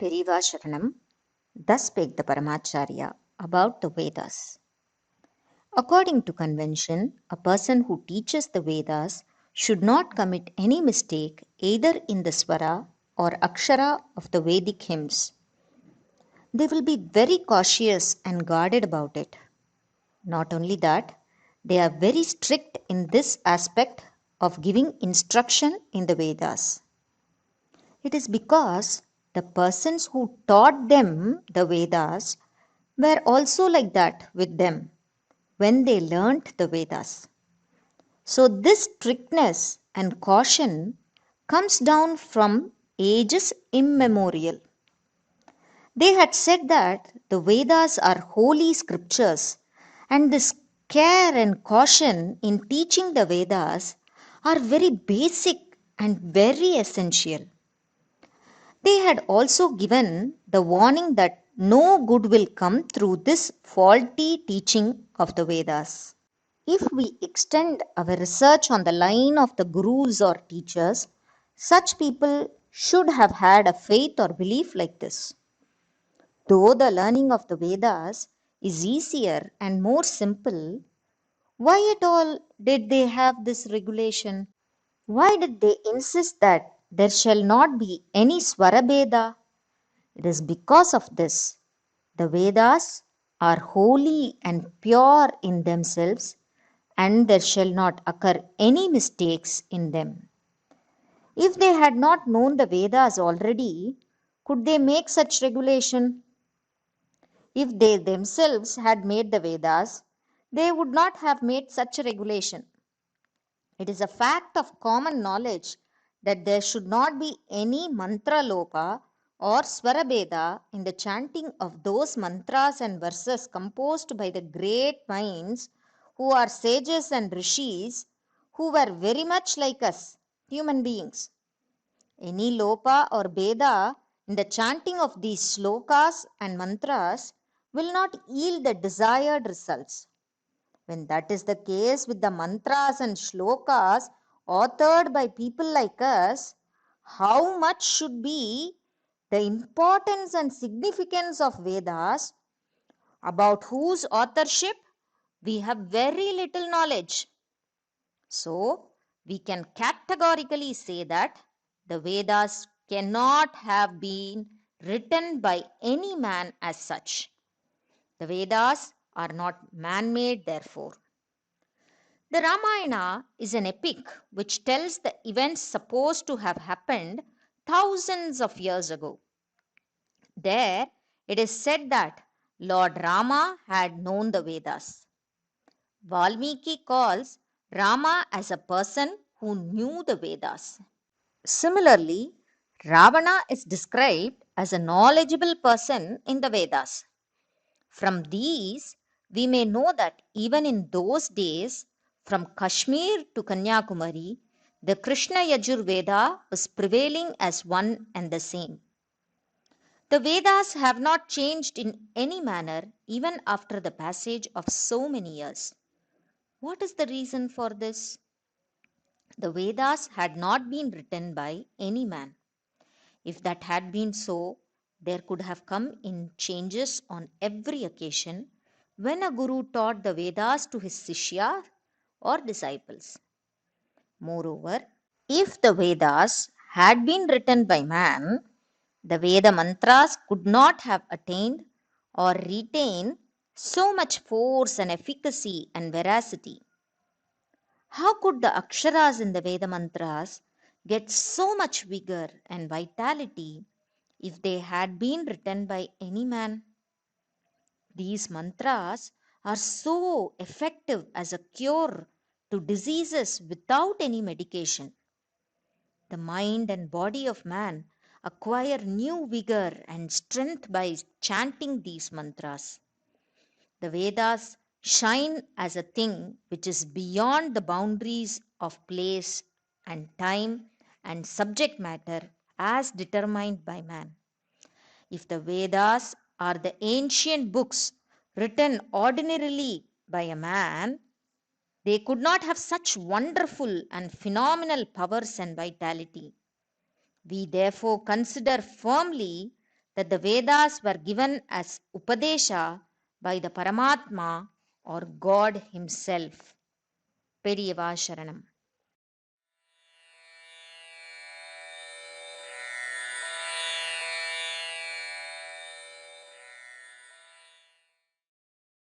Periva Sharanam, thus spake the Paramacharya about the Vedas. According to convention, a person who teaches the Vedas should not commit any mistake either in the Swara or Akshara of the Vedic hymns. They will be very cautious and guarded about it. Not only that, they are very strict in this aspect of giving instruction in the Vedas. It is because the persons who taught them the Vedas were also like that with them when they learnt the Vedas. So, this strictness and caution comes down from ages immemorial. They had said that the Vedas are holy scriptures, and this care and caution in teaching the Vedas are very basic and very essential. They had also given the warning that no good will come through this faulty teaching of the Vedas. If we extend our research on the line of the gurus or teachers, such people should have had a faith or belief like this. Though the learning of the Vedas is easier and more simple, why at all did they have this regulation? Why did they insist that there shall not be any Swarabheda? It is because of this. The Vedas are holy and pure in themselves, and there shall not occur any mistakes in them. If they had not known the Vedas already, could they make such regulation? If they themselves had made the Vedas, they would not have made such a regulation. It is a fact of common knowledge that there should not be any mantra lopa or swarabheda in the chanting of those mantras and verses composed by the great minds who are sages and rishis who were very much like us, human beings. Any lopa or beda in the chanting of these slokas and mantras will not yield the desired results. When that is the case with the mantras and shlokas authored by people like us, how much should be the importance and significance of Vedas, about whose authorship we have very little knowledge? So, we can categorically say that the Vedas cannot have been written by any man as such. The Vedas are not man-made, therefore. The Ramayana is an epic which tells the events supposed to have happened thousands of years ago. There, it is said that Lord Rama had known the Vedas. Valmiki calls Rama as a person who knew the Vedas. Similarly, Ravana is described as a knowledgeable person in the Vedas. From these, we may know that even in those days, from Kashmir to Kanyakumari, the Krishna Yajur Veda was prevailing as one and the same. The Vedas have not changed in any manner even after the passage of so many years. What is the reason for this? The Vedas had not been written by any man. If that had been so, there could have come in changes on every occasion when a guru taught the Vedas to his Sishya or disciples. Moreover, if the Vedas had been written by man, the Veda mantras could not have attained or retained so much force and efficacy and veracity. How could the aksharas in the Veda mantras get so much vigor and vitality if they had been written by any man? These mantras are so effective as a cure to diseases without any medication. The mind and body of man acquire new vigor and strength by chanting these mantras. The Vedas shine as a thing which is beyond the boundaries of place and time and subject matter as determined by man. If the Vedas are the ancient books written ordinarily by a man, they could not have such wonderful and phenomenal powers and vitality. We therefore consider firmly that the Vedas were given as Upadesha by the Paramatma or God Himself. Periyava Sharanam.